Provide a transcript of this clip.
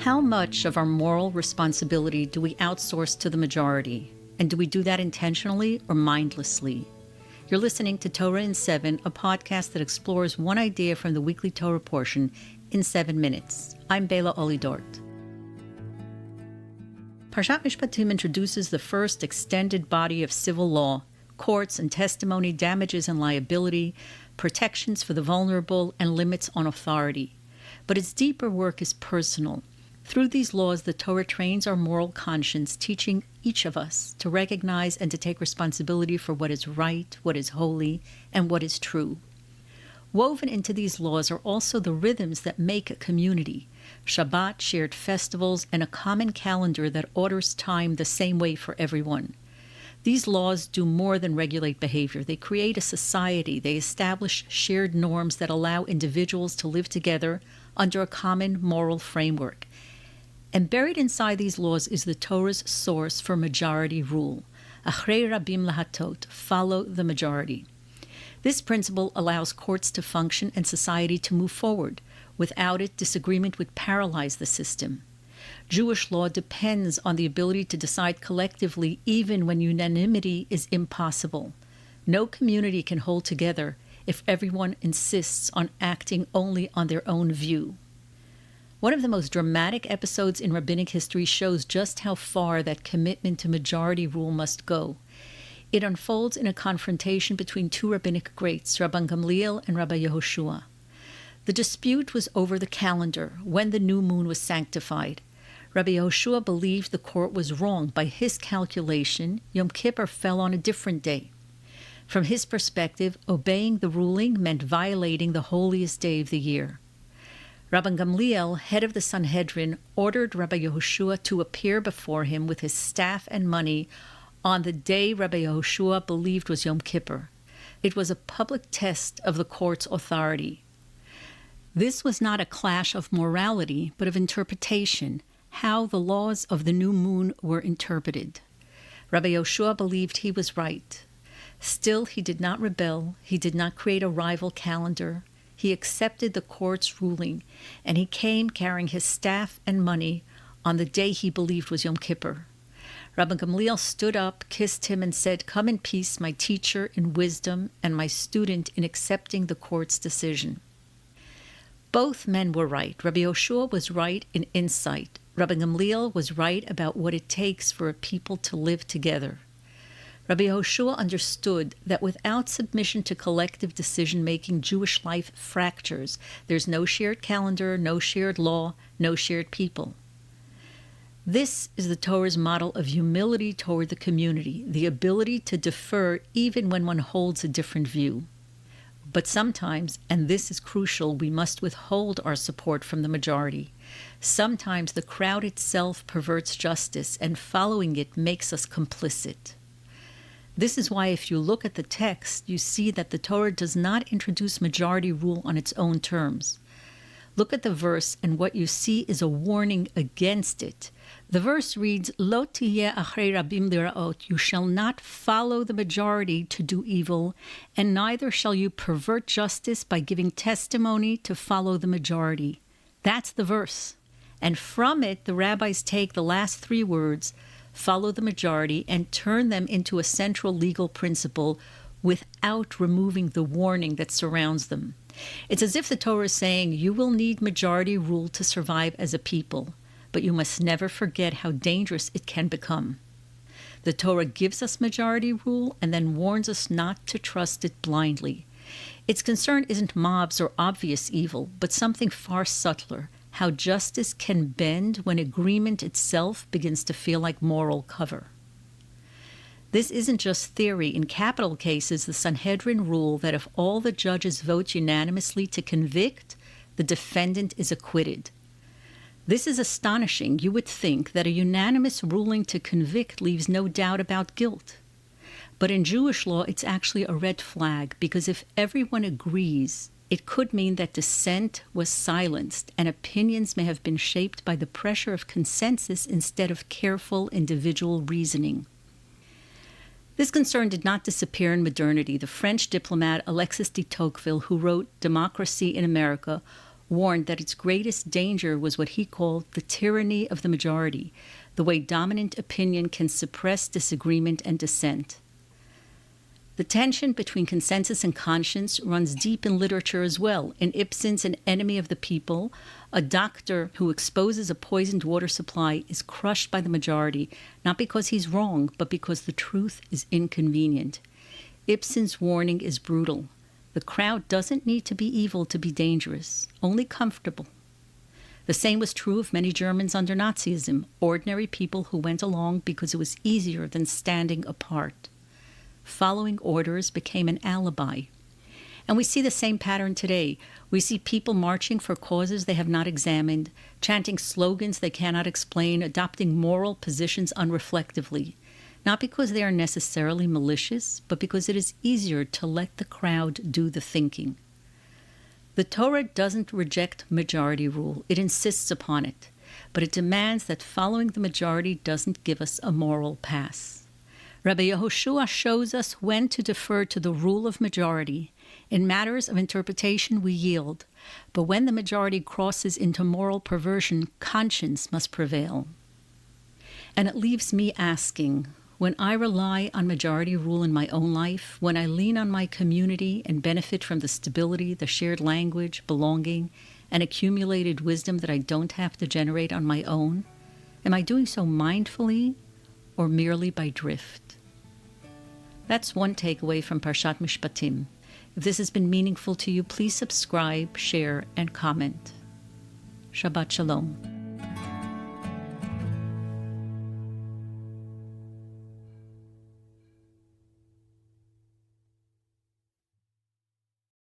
How much of our moral responsibility do we outsource to the majority? And do we do that intentionally or mindlessly? You're listening to Torah in 7, a podcast that explores one idea from the weekly Torah portion in 7 minutes. I'm Bela Olidort. Parshat Mishpatim introduces the first extended body of civil law, courts and testimony, damages and liability, protections for the vulnerable, and limits on authority. But its deeper work is personal. Through these laws, the Torah trains our moral conscience, teaching each of us to recognize and to take responsibility for what is right, what is holy, and what is true. Woven into these laws are also the rhythms that make a community: Shabbat, shared festivals, and a common calendar that orders time the same way for everyone. These laws do more than regulate behavior. They create a society. They establish shared norms that allow individuals to live together under a common moral framework. And buried inside these laws is the Torah's source for majority rule. Achrei rabim lahatot, follow the majority. This principle allows courts to function and society to move forward. Without it, disagreement would paralyze the system. Jewish law depends on the ability to decide collectively even when unanimity is impossible. No community can hold together if everyone insists on acting only on their own view. One of the most dramatic episodes in rabbinic history shows just how far that commitment to majority rule must go. It unfolds in a confrontation between two rabbinic greats, Rabban Gamliel and Rabbi Yehoshua. The dispute was over the calendar, when the new moon was sanctified. Rabbi Yehoshua believed the court was wrong. By his calculation, Yom Kippur fell on a different day. From his perspective, obeying the ruling meant violating the holiest day of the year. Rabban Gamliel, head of the Sanhedrin, ordered Rabbi Yehoshua to appear before him with his staff and money on the day Rabbi Yehoshua believed was Yom Kippur. It was a public test of the court's authority. This was not a clash of morality, but of interpretation, how the laws of the new moon were interpreted. Rabbi Yehoshua believed he was right. Still, he did not rebel. He did not create a rival calendar. He accepted the court's ruling, and he came carrying his staff and money on the day he believed was Yom Kippur. Rabban Gamliel stood up, kissed him, and said, "Come in peace, my teacher in wisdom and my student in accepting the court's decision." Both men were right. Rabbi Yehoshua was right in insight. Rabban Gamliel was right about what it takes for a people to live together. Rabbi Yehoshua understood that without submission to collective decision-making, Jewish life fractures. There's no shared calendar, no shared law, no shared people. This is the Torah's model of humility toward the community, the ability to defer even when one holds a different view. But sometimes, and this is crucial, we must withhold our support from the majority. Sometimes the crowd itself perverts justice, and following it makes us complicit. This is why if you look at the text, you see that the Torah does not introduce majority rule on its own terms. Look at the verse, and what you see is a warning against it. The verse reads, "Lo tiyeh achrei rabim liraot," you shall not follow the majority to do evil, and neither shall you pervert justice by giving testimony to follow the majority. That's the verse. And from it, the rabbis take the last 3 words, follow the majority, and turn them into a central legal principle without removing the warning that surrounds them. It's as if the Torah is saying, you will need majority rule to survive as a people, but you must never forget how dangerous it can become. The Torah gives us majority rule and then warns us not to trust it blindly. Its concern isn't mobs or obvious evil, but something far subtler: how justice can bend when agreement itself begins to feel like moral cover. This isn't just theory. In capital cases, the Sanhedrin rule that if all the judges vote unanimously to convict, the defendant is acquitted. This is astonishing. You would think that a unanimous ruling to convict leaves no doubt about guilt. But in Jewish law, it's actually a red flag, because if everyone agrees, it could mean that dissent was silenced and opinions may have been shaped by the pressure of consensus instead of careful individual reasoning. This concern did not disappear in modernity. The French diplomat Alexis de Tocqueville, who wrote Democracy in America, warned that its greatest danger was what he called the tyranny of the majority, the way dominant opinion can suppress disagreement and dissent. The tension between consensus and conscience runs deep in literature as well. In Ibsen's An Enemy of the People, a doctor who exposes a poisoned water supply is crushed by the majority, not because he's wrong, but because the truth is inconvenient. Ibsen's warning is brutal. The crowd doesn't need to be evil to be dangerous, only comfortable. The same was true of many Germans under Nazism, ordinary people who went along because it was easier than standing apart. Following orders became an alibi. And we see the same pattern today. We see people marching for causes they have not examined, chanting slogans they cannot explain, adopting moral positions unreflectively, not because they are necessarily malicious, but because it is easier to let the crowd do the thinking. The Torah doesn't reject majority rule. It insists upon it, but it demands that following the majority doesn't give us a moral pass. Rabbi Yehoshua shows us when to defer to the rule of majority. In matters of interpretation, we yield. But when the majority crosses into moral perversion, conscience must prevail. And it leaves me asking, when I rely on majority rule in my own life, when I lean on my community and benefit from the stability, the shared language, belonging, and accumulated wisdom that I don't have to generate on my own, am I doing so mindfully or merely by drift? That's one takeaway from Parshat Mishpatim. If this has been meaningful to you, please subscribe, share, and comment. Shabbat Shalom.